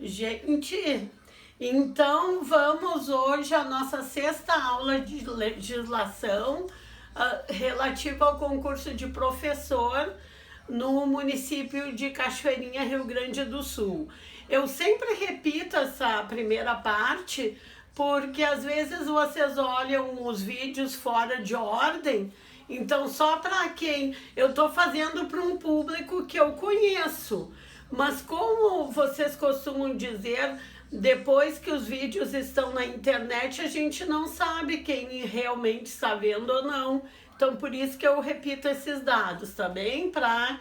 Gente, então vamos hoje à nossa sexta aula de legislação relativa ao concurso de professor no município de Cachoeirinha, Rio Grande do Sul. Eu sempre repito essa primeira parte porque às vezes vocês olham os vídeos fora de ordem, então só para quem eu estou fazendo para um público que eu conheço. Mas como vocês costumam dizer, depois que os vídeos estão na internet, a gente não sabe quem realmente está vendo ou não. Então, por isso que eu repito esses dados, tá bem? Para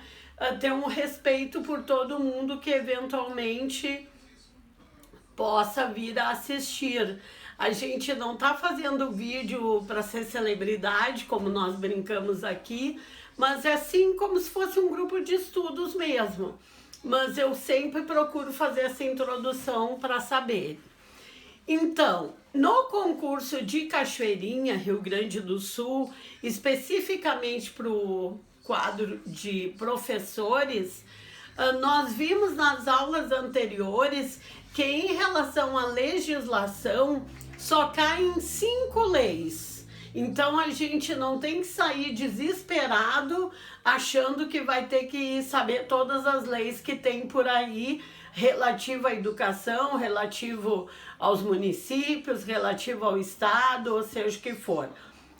ter um respeito por todo mundo que eventualmente possa vir a assistir. A gente não tá fazendo vídeo para ser celebridade, como nós brincamos aqui, mas é assim como se fosse um grupo de estudos mesmo. Mas eu sempre procuro fazer essa introdução para saber. Então, no concurso de Cachoeirinha, Rio Grande do Sul, especificamente para o quadro de professores, nós vimos nas aulas anteriores que em relação à legislação só caem 5 leis. Então a gente não tem que sair desesperado achando que vai ter que saber todas as leis que tem por aí relativo à educação, relativo aos municípios, relativo ao estado, ou seja o que for.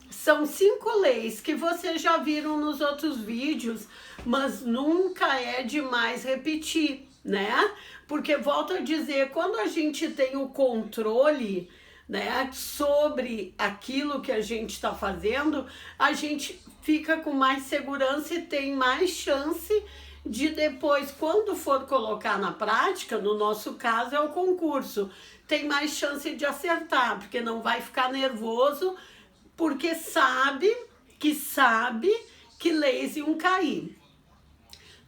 São 5 leis que vocês já viram nos outros vídeos, mas nunca é demais repetir, né? Porque, volto a dizer, quando a gente tem o controle, né, sobre aquilo que a gente está fazendo, a gente fica com mais segurança e tem mais chance de depois, quando for colocar na prática, no nosso caso é o concurso, tem mais chance de acertar, porque não vai ficar nervoso, porque sabe que leis iam cair.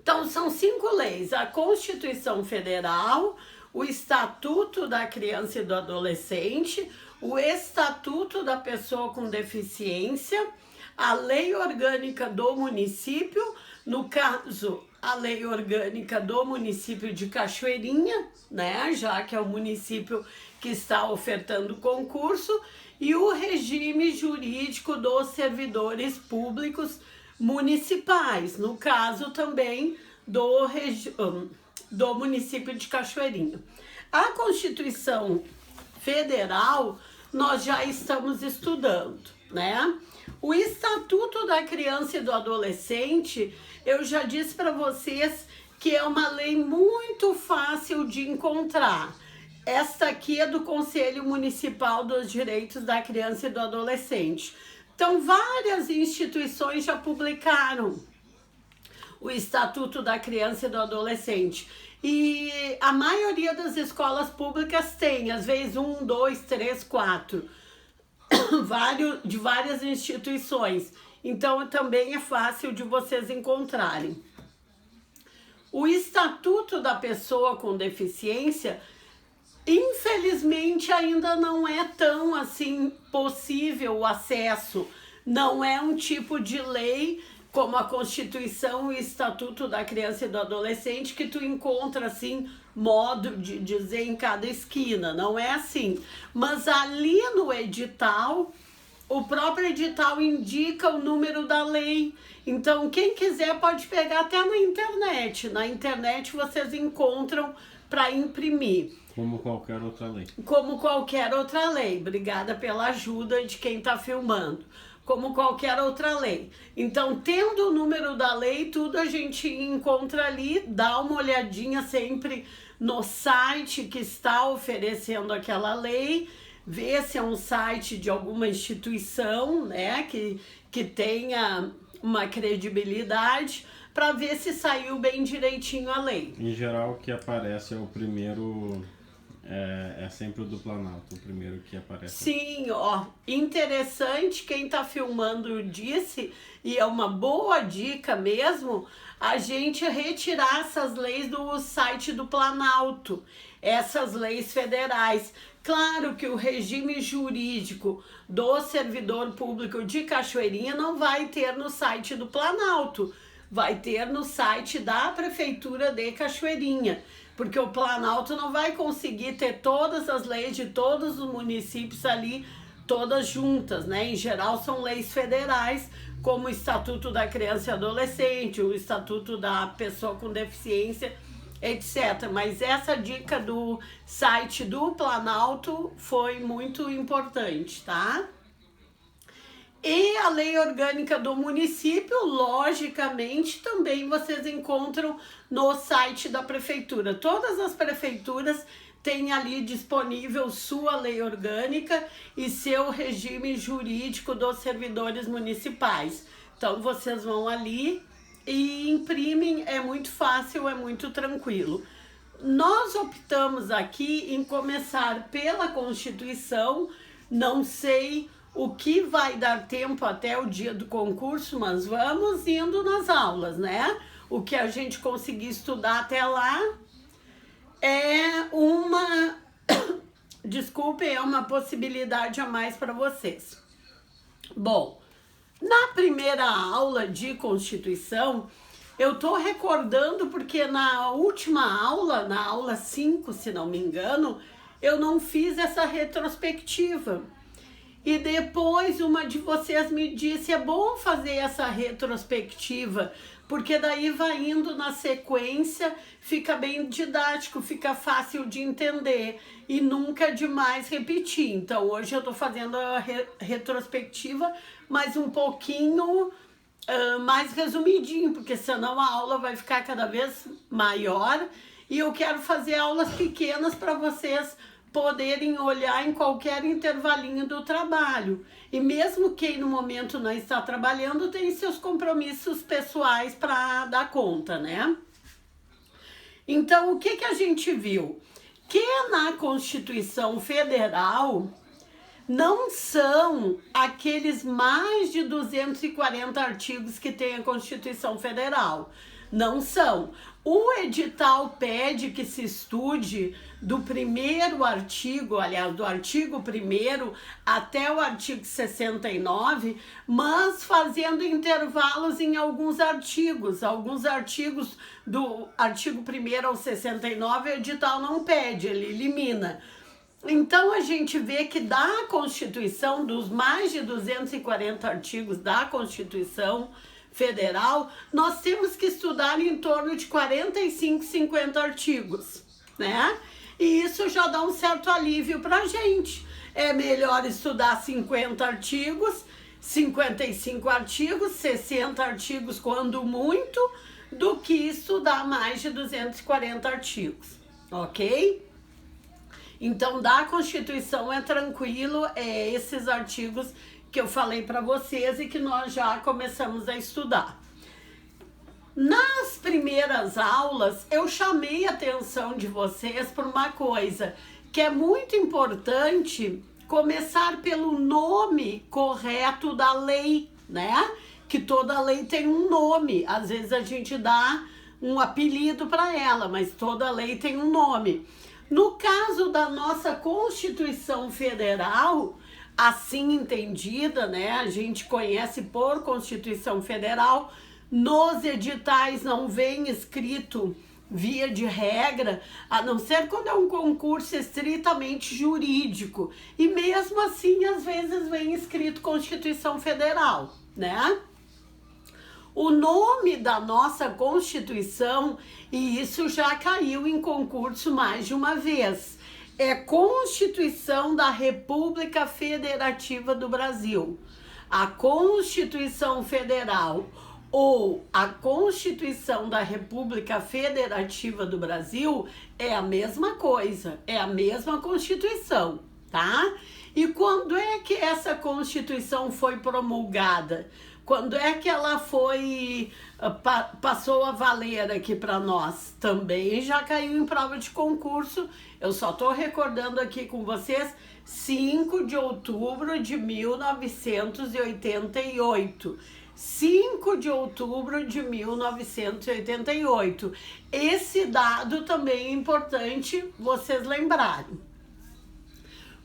Então, são 5 leis: a Constituição Federal, o Estatuto da Criança e do Adolescente, o Estatuto da Pessoa com Deficiência, a Lei Orgânica do Município, no caso, a Lei Orgânica do município de Cachoeirinha, né, já que é o município que está ofertando o concurso, e o regime jurídico dos servidores públicos municipais, no caso também do município de Cachoeirinha. A Constituição Federal nós já estamos estudando, né? O Estatuto da Criança e do Adolescente, eu já disse para vocês que é uma lei muito fácil de encontrar. Esta aqui é do Conselho Municipal dos Direitos da Criança e do Adolescente. Então, várias instituições já publicaram o Estatuto da Criança e do Adolescente. E a maioria das escolas públicas tem, às vezes 1, 2, 3, 4, de várias instituições. Então, também é fácil de vocês encontrarem. O Estatuto da Pessoa com Deficiência, infelizmente, ainda não é tão assim possível o acesso. Não é um tipo de lei como a Constituição e o Estatuto da Criança e do Adolescente que tu encontra assim, modo de dizer em cada esquina, não é assim. Mas ali no edital, o próprio edital indica o número da lei. Então, quem quiser pode pegar até na internet. Na internet vocês encontram para imprimir. Como qualquer outra lei. Como qualquer outra lei. Obrigada pela ajuda de quem está filmando. Como qualquer outra lei. Então, tendo o número da lei, tudo a gente encontra ali, dá uma olhadinha sempre no site que está oferecendo aquela lei, vê se é um site de alguma instituição, né, que tenha uma credibilidade, para ver se saiu bem direitinho a lei. Em geral, o que aparece é o primeiro... É sempre o do Planalto, o primeiro que aparece. Sim, ó, interessante, quem tá filmando disse, e é uma boa dica mesmo, a gente retirar essas leis do site do Planalto, essas leis federais. Claro que o regime jurídico do servidor público de Cachoeirinha não vai ter no site do Planalto, vai ter no site da Prefeitura de Cachoeirinha. porque o Planalto não vai conseguir ter todas as leis de todos os municípios ali, todas juntas, né? Em geral são leis federais, como o Estatuto da Criança e Adolescente, o Estatuto da Pessoa com Deficiência, etc. Mas essa dica do site do Planalto foi muito importante, tá? E a lei orgânica do município, logicamente, também vocês encontram no site da prefeitura. Todas as prefeituras têm ali disponível sua lei orgânica e seu regime jurídico dos servidores municipais. Então vocês vão ali e imprimem, é muito fácil, é muito tranquilo. Nós optamos aqui em começar pela Constituição, não sei o que vai dar tempo até o dia do concurso, mas vamos indo nas aulas, né? O que a gente conseguir estudar até lá é uma, desculpe, é uma possibilidade a mais para vocês. Bom, na primeira aula de Constituição, eu tô recordando porque na última aula, na aula 5, se não me engano, eu não fiz essa retrospectiva. E depois uma de vocês me disse, é bom fazer essa retrospectiva, porque daí vai indo na sequência, fica bem didático, fica fácil de entender e nunca é demais repetir. Então hoje eu tô fazendo a retrospectiva, mas um pouquinho mais resumidinho, porque senão a aula vai ficar cada vez maior e eu quero fazer aulas pequenas para vocês poderem olhar em qualquer intervalinho do trabalho. E mesmo quem no momento não está trabalhando tem seus compromissos pessoais para dar conta, né? Então, o que que a gente viu? Que na Constituição Federal não são aqueles mais de 240 artigos que tem a Constituição Federal. Não são. O edital pede que se estude do primeiro artigo, aliás, do artigo 1º até o artigo 69, mas fazendo intervalos em alguns artigos. Alguns artigos do artigo 1º ao 69, o edital não pede, ele elimina. Então a gente vê que da Constituição, dos mais de 240 artigos da Constituição Federal, nós temos que estudar em torno de 45, 50 artigos, né? E isso já dá um certo alívio pra gente. É melhor estudar 50 artigos, 55 artigos, 60 artigos quando muito, do que estudar mais de 240 artigos, ok? Então, da Constituição é tranquilo, é esses artigos que eu falei para vocês e que nós já começamos a estudar. Nas primeiras aulas, eu chamei a atenção de vocês por uma coisa, que é muito importante começar pelo nome correto da lei, né? Que toda lei tem um nome, às vezes a gente dá um apelido para ela, mas toda lei tem um nome. No caso da nossa Constituição Federal, assim entendida, né? A gente conhece por Constituição Federal, nos editais não vem escrito via de regra, a não ser quando é um concurso estritamente jurídico. E mesmo assim, às vezes vem escrito Constituição Federal, né? O nome da nossa Constituição, e isso já caiu em concurso mais de uma vez, é Constituição da República Federativa do Brasil. A Constituição Federal ou a Constituição da República Federativa do Brasil é a mesma coisa, é a mesma Constituição, tá? E quando é que essa Constituição foi promulgada? Quando é que ela foi, passou a valer aqui para nós? Também já caiu em prova de concurso, eu só estou recordando aqui com vocês, 5 de outubro de 1988. 5 de outubro de 1988. Esse dado também é importante vocês lembrarem.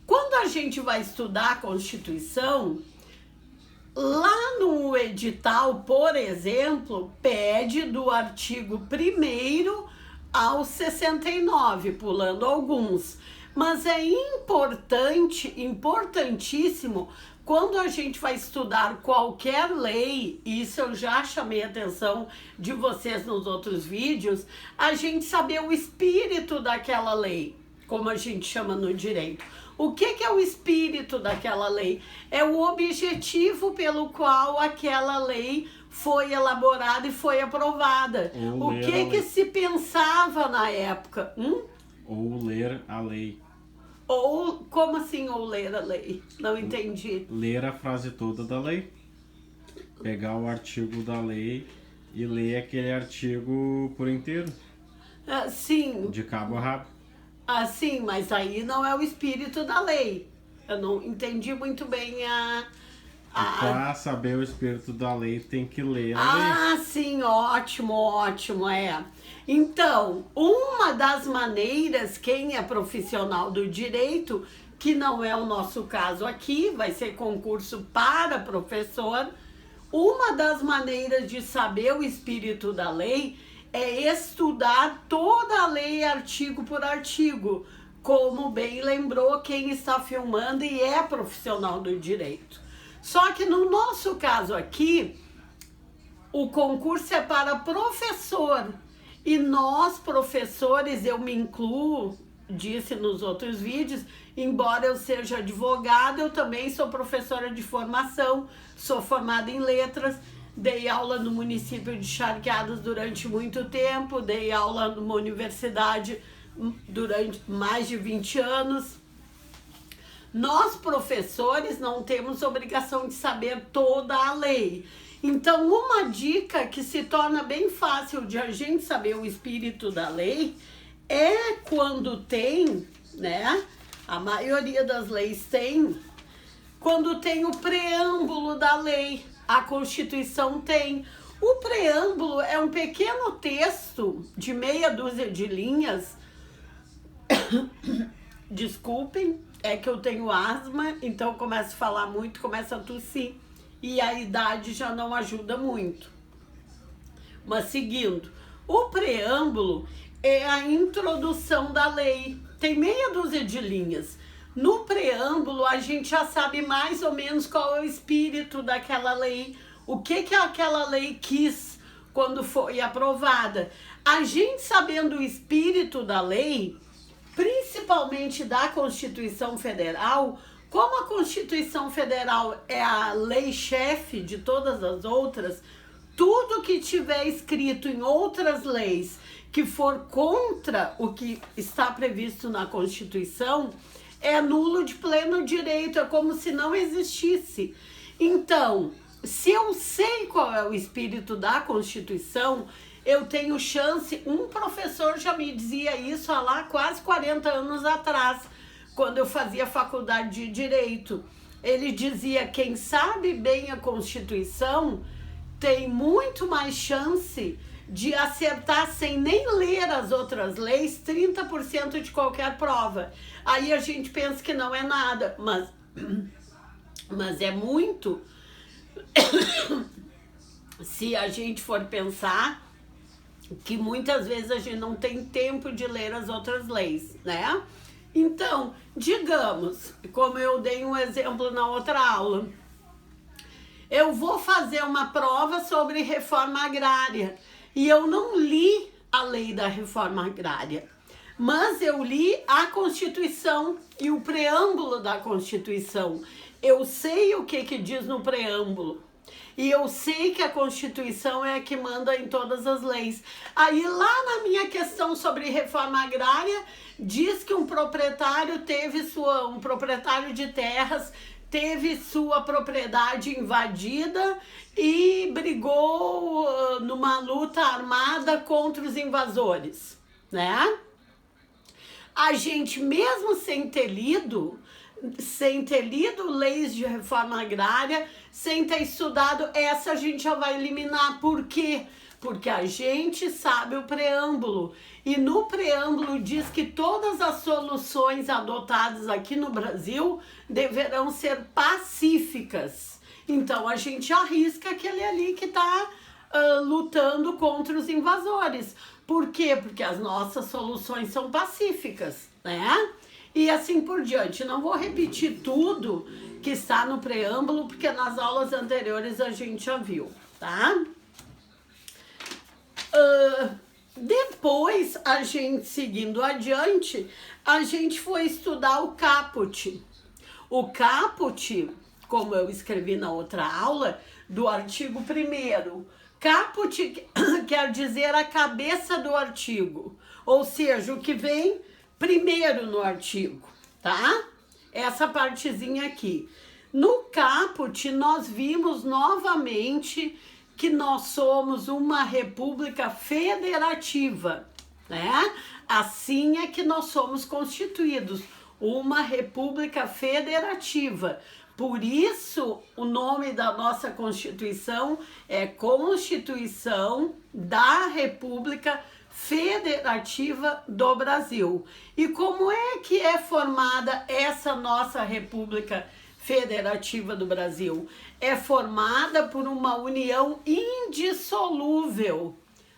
Quando a gente vai estudar a Constituição, lá no edital, por exemplo, pede do artigo 1º aos 69, pulando alguns. Mas é importante, importantíssimo, quando a gente vai estudar qualquer lei, e isso eu já chamei a atenção de vocês nos outros vídeos, a gente saber o espírito daquela lei, como a gente chama no direito. O que é o espírito daquela lei? É o objetivo pelo qual aquela lei foi elaborada e foi aprovada. O que se pensava na época? Ou ler a lei. Ou, como assim, ou ler a lei? Não entendi. Ler a frase toda da lei. Pegar o artigo da lei e ler aquele artigo por inteiro. Sim. De cabo a rabo. Sim, mas aí não é o espírito da lei. Eu não entendi muito bem Para saber o espírito da lei, tem que ler a lei. Sim, ótimo, ótimo, Então, uma das maneiras, quem é profissional do direito, que não é o nosso caso aqui, vai ser concurso para professor, uma das maneiras de saber o espírito da lei é estudar toda a lei artigo por artigo, como bem lembrou quem está filmando e é profissional do direito. Só que no nosso caso aqui, o concurso é para professor. E nós, professores, eu me incluo, disse nos outros vídeos, embora eu seja advogada, eu também sou professora de formação, sou formada em letras, dei aula no município de Charqueadas durante muito tempo, dei aula numa universidade durante mais de 20 anos. Nós, professores, não temos obrigação de saber toda a lei. Então, uma dica que se torna bem fácil de a gente saber o espírito da lei é quando tem, né? A maioria das leis tem, quando tem o preâmbulo da lei. A Constituição tem. O preâmbulo é um pequeno texto de meia dúzia de linhas. Desculpem, é que eu tenho asma, então começo a falar muito, começo a tossir e a idade já não ajuda muito. Mas seguindo, o preâmbulo é a introdução da lei, tem meia dúzia de linhas. No preâmbulo a gente já sabe mais ou menos qual é o espírito daquela lei, o que aquela lei quis quando foi aprovada. A gente sabendo o espírito da lei, principalmente da Constituição Federal, como a Constituição Federal é a lei-chefe de todas as outras, tudo que tiver escrito em outras leis que for contra o que está previsto na Constituição, é nulo de pleno direito, é como se não existisse. Então, se eu sei qual é o espírito da Constituição, eu tenho chance. Um professor já me dizia isso há lá quase 40 anos atrás, quando eu fazia faculdade de Direito. Ele dizia, quem sabe bem a Constituição tem muito mais chance de acertar sem nem ler as outras leis 30% de qualquer prova. Aí a gente pensa que não é nada, mas é muito. Se a gente for pensar que muitas vezes a gente não tem tempo de ler as outras leis, né? Então, digamos, como eu dei um exemplo na outra aula, eu vou fazer uma prova sobre reforma agrária e eu não li a lei da reforma agrária, mas eu li a Constituição e o preâmbulo da Constituição. Eu sei o que diz no preâmbulo. E eu sei que a Constituição é a que manda em todas as leis. Aí lá na minha questão sobre reforma agrária, diz que um proprietário de terras teve sua propriedade invadida e brigou numa luta armada contra os invasores, né? A gente, mesmo sem ter lido leis de reforma agrária, sem ter estudado, essa a gente já vai eliminar. Por quê? Porque a gente sabe o preâmbulo. E no preâmbulo diz que todas as soluções adotadas aqui no Brasil deverão ser pacíficas. Então a gente arrisca aquele ali que está lutando contra os invasores. Por quê? Porque as nossas soluções são pacíficas, né? E assim por diante. Não vou repetir tudo que está no preâmbulo, porque nas aulas anteriores a gente já viu, tá? Depois, a gente seguindo adiante, a gente foi estudar o caput. O caput, como eu escrevi na outra aula, do artigo 1º. Caput quer dizer a cabeça do artigo, ou seja, o que vem primeiro no artigo, tá? Essa partezinha aqui. No caput, nós vimos novamente que nós somos uma república federativa, né? Assim é que nós somos constituídos, uma república federativa. Por isso, o nome da nossa Constituição é Constituição da República Federativa do Brasil. E como é que é formada essa nossa República Federativa do Brasil? É formada por uma união indissolúvel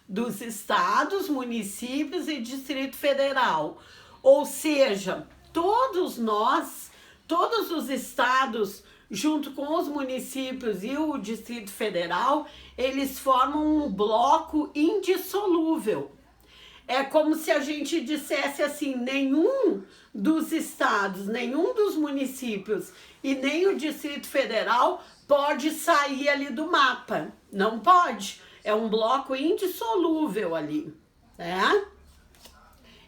dos estados, municípios e Distrito Federal. Ou seja, todos os estados, junto com os municípios e o Distrito Federal, eles formam um bloco indissolúvel. É como se a gente dissesse assim, nenhum dos estados, nenhum dos municípios e nem o Distrito Federal pode sair ali do mapa. Não pode. É um bloco indissolúvel ali, né?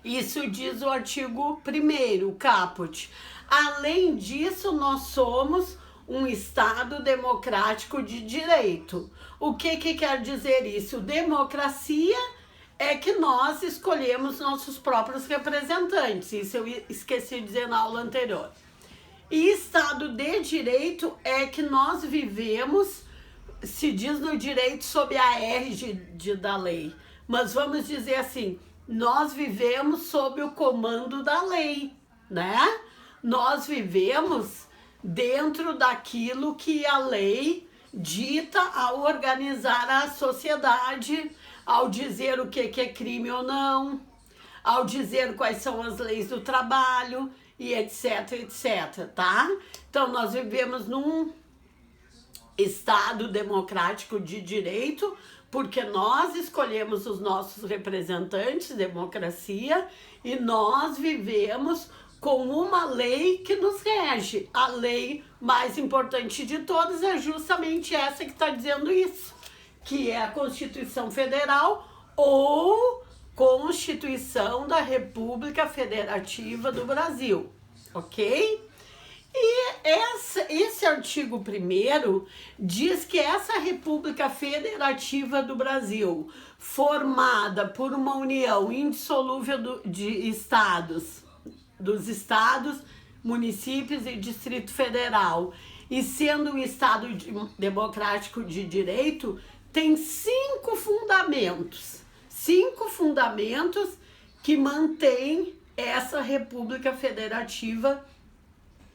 Isso diz o artigo 1º, o caput. Além disso, nós somos um Estado democrático de direito. O que quer dizer isso? Democracia é que nós escolhemos nossos próprios representantes. Isso eu esqueci de dizer na aula anterior. E Estado de direito é que nós vivemos, se diz no direito sob a égide da lei, mas vamos dizer assim, nós vivemos sob o comando da lei, né? Nós vivemos dentro daquilo que a lei dita ao organizar a sociedade, ao dizer o que é crime ou não, ao dizer quais são as leis do trabalho e etc, etc, tá? Então, nós vivemos num Estado democrático de direito, porque nós escolhemos os nossos representantes, democracia, e nós vivemos com uma lei que nos rege. A lei mais importante de todas é justamente essa que está dizendo isso, que é a Constituição Federal ou Constituição da República Federativa do Brasil, ok? E esse artigo 1º diz que essa República Federativa do Brasil, formada por uma união indissolúvel de estados, dos estados, municípios e Distrito Federal, e sendo um Estado democrático de direito, tem 5 fundamentos. 5 fundamentos que mantêm essa República Federativa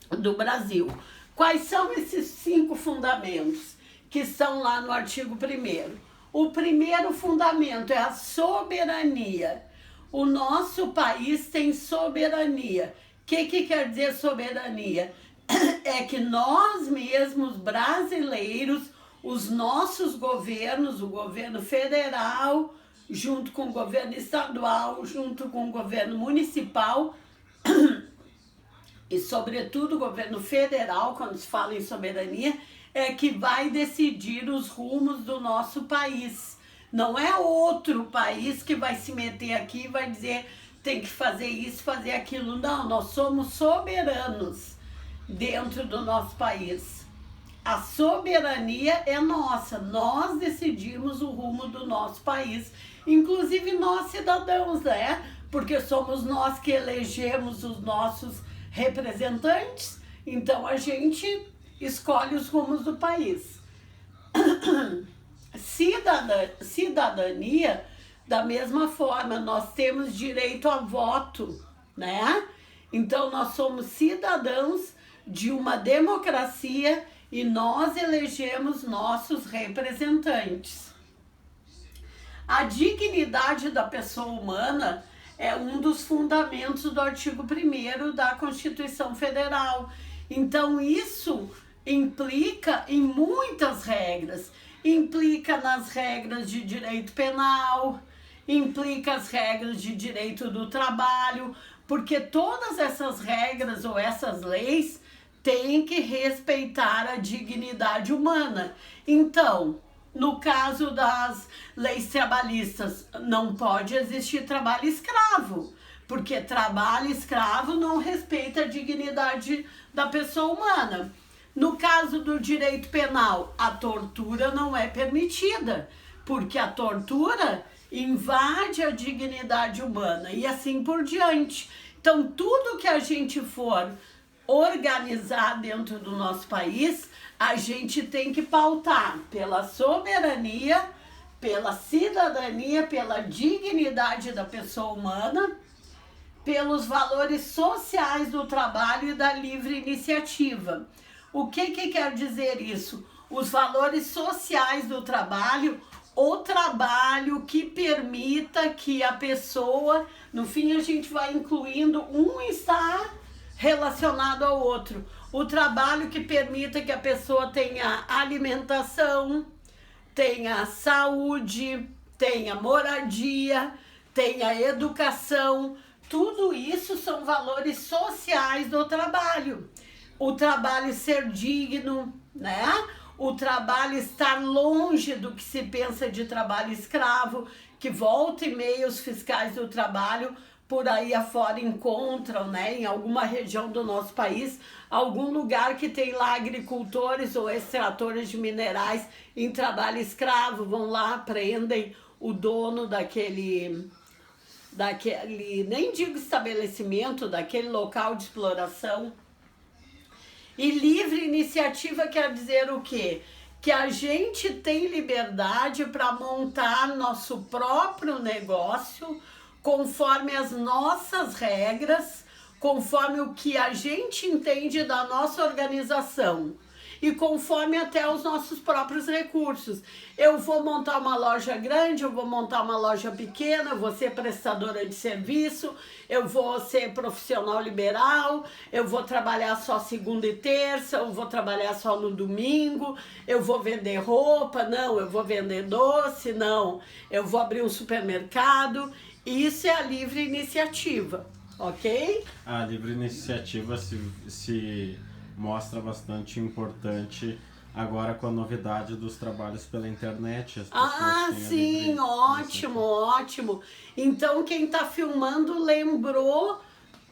do Brasil. Quais são esses 5 fundamentos que estão lá no artigo 1º? O primeiro fundamento é a soberania. O nosso país tem soberania. O que quer dizer soberania? É que nós mesmos, brasileiros, os nossos governos, o governo federal, junto com o governo estadual, junto com o governo municipal e, sobretudo, o governo federal, quando se fala em soberania, é que vai decidir os rumos do nosso país. Não é outro país que vai se meter aqui e vai dizer tem que fazer isso, fazer aquilo. Não, nós somos soberanos dentro do nosso país. A soberania é nossa, nós decidimos o rumo do nosso país, inclusive nós cidadãos, né? Porque somos nós que elegemos os nossos representantes, então a gente escolhe os rumos do país. Cidadania, da mesma forma, nós temos direito a voto, né? Então nós somos cidadãos de uma democracia e nós elegemos nossos representantes. A dignidade da pessoa humana é um dos fundamentos do artigo 1º da Constituição Federal. Então, isso implica em muitas regras. Implica nas regras de direito penal, implica as regras de direito do trabalho, porque todas essas regras ou essas leis têm que respeitar a dignidade humana. Então, no caso das leis trabalhistas, não pode existir trabalho escravo, porque trabalho escravo não respeita a dignidade da pessoa humana. No caso do direito penal, a tortura não é permitida, porque a tortura invade a dignidade humana e assim por diante. Então, tudo que a gente for organizar dentro do nosso país, a gente tem que pautar pela soberania, pela cidadania, pela dignidade da pessoa humana, pelos valores sociais do trabalho e da livre iniciativa. O que quer dizer isso? Os valores sociais do trabalho, o trabalho que permita que a pessoa, no fim a gente vai incluindo um estar relacionado ao outro. O trabalho que permita que a pessoa tenha alimentação, tenha saúde, tenha moradia, tenha educação. Tudo isso são valores sociais do trabalho. O trabalho ser digno, né? O trabalho estar longe do que se pensa de trabalho escravo, que volta e meia os fiscais do trabalho por aí afora encontram, né, em alguma região do nosso país, algum lugar que tem lá agricultores ou extratores de minerais em trabalho escravo, vão lá, prendem o dono daquele, nem digo estabelecimento, daquele local de exploração. E livre iniciativa quer dizer o quê? Que a gente tem liberdade para montar nosso próprio negócio conforme as nossas regras, conforme o que a gente entende da nossa organização e conforme até os nossos próprios recursos. Eu vou montar uma loja grande, eu vou montar uma loja pequena, eu vou ser prestadora de serviço, eu vou ser profissional liberal, eu vou trabalhar só segunda e terça, eu vou trabalhar só no domingo, eu vou vender roupa, não, eu vou vender doce, não, eu vou abrir um supermercado. Isso é a livre iniciativa, ok? A livre iniciativa se mostra bastante importante agora com a novidade dos trabalhos pela internet. Sim, ótimo, ótimo. Então, quem está filmando lembrou,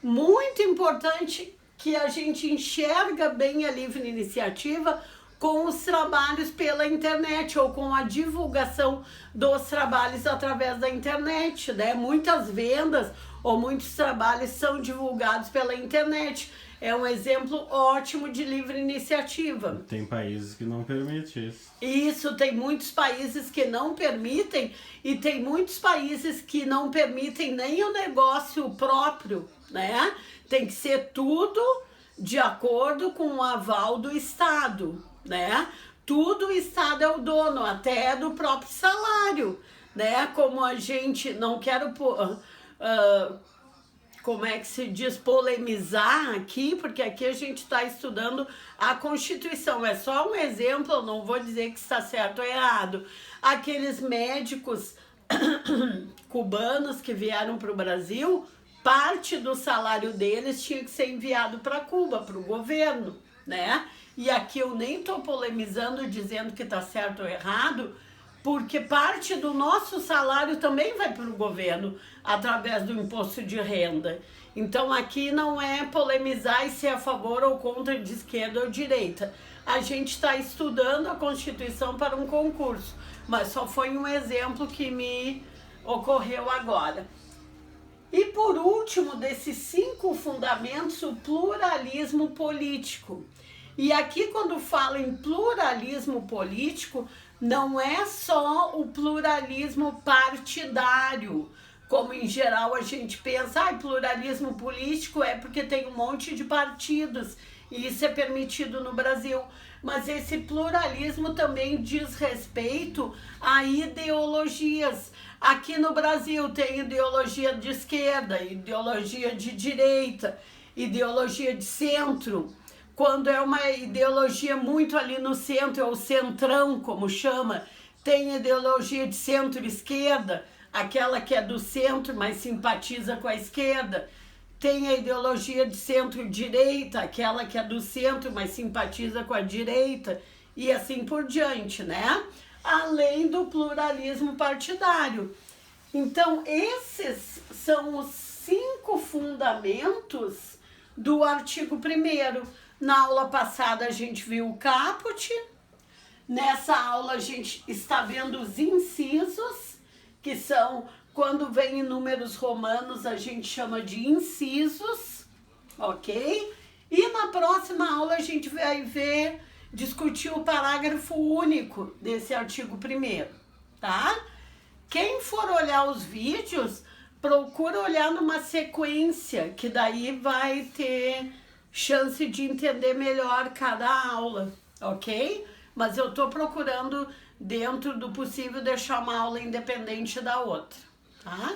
muito importante, que a gente enxerga bem a livre iniciativa com os trabalhos pela internet ou com a divulgação dos trabalhos através da internet, né? Muitas vendas ou muitos trabalhos são divulgados pela internet. É um exemplo ótimo de livre iniciativa. Tem países que não permitem isso. Isso, tem muitos países que não permitem e tem muitos países que não permitem nem o negócio próprio, né? Tem que ser tudo de acordo com o aval do Estado, né? Tudo o Estado é o dono, até do próprio salário, né? Como a gente, não quero como é que se diz, polemizar aqui, porque aqui a gente está estudando a Constituição, é só um exemplo, eu não vou dizer que está certo ou errado. Aqueles médicos cubanos que vieram para o Brasil, parte do salário deles tinha que ser enviado para Cuba, para o governo, né? E aqui eu nem estou polemizando, dizendo que está certo ou errado, porque parte do nosso salário também vai para o governo, através do imposto de renda. Então aqui não é polemizar e ser a favor ou contra de esquerda ou direita. A gente está estudando a Constituição para um concurso, mas só foi um exemplo que me ocorreu agora. E por último, desses 5 fundamentos, o pluralismo político. E aqui, quando falo em pluralismo político, não é só o pluralismo partidário, como em geral a gente pensa, pluralismo político é porque tem um monte de partidos e isso é permitido no Brasil. Mas esse pluralismo também diz respeito a ideologias. Aqui no Brasil tem ideologia de esquerda, ideologia de direita, ideologia de centro. Quando é uma ideologia muito ali no centro, é o centrão, como chama, tem ideologia de centro-esquerda, aquela que é do centro, mas simpatiza com a esquerda. Tem a ideologia de centro-direita, aquela que é do centro, mas simpatiza com a direita, e assim por diante, né? Além do pluralismo partidário. Então, esses são os 5 fundamentos do artigo 1º. Na aula passada a gente viu o caput, nessa aula a gente está vendo os incisos, que são, quando vem em números romanos, a gente chama de incisos, ok? E na próxima aula a gente vai discutir o parágrafo único desse artigo 1º, tá? Quem for olhar os vídeos, procura olhar numa sequência, que daí vai ter chance de entender melhor cada aula, ok? Mas eu tô procurando, dentro do possível, deixar uma aula independente da outra, tá?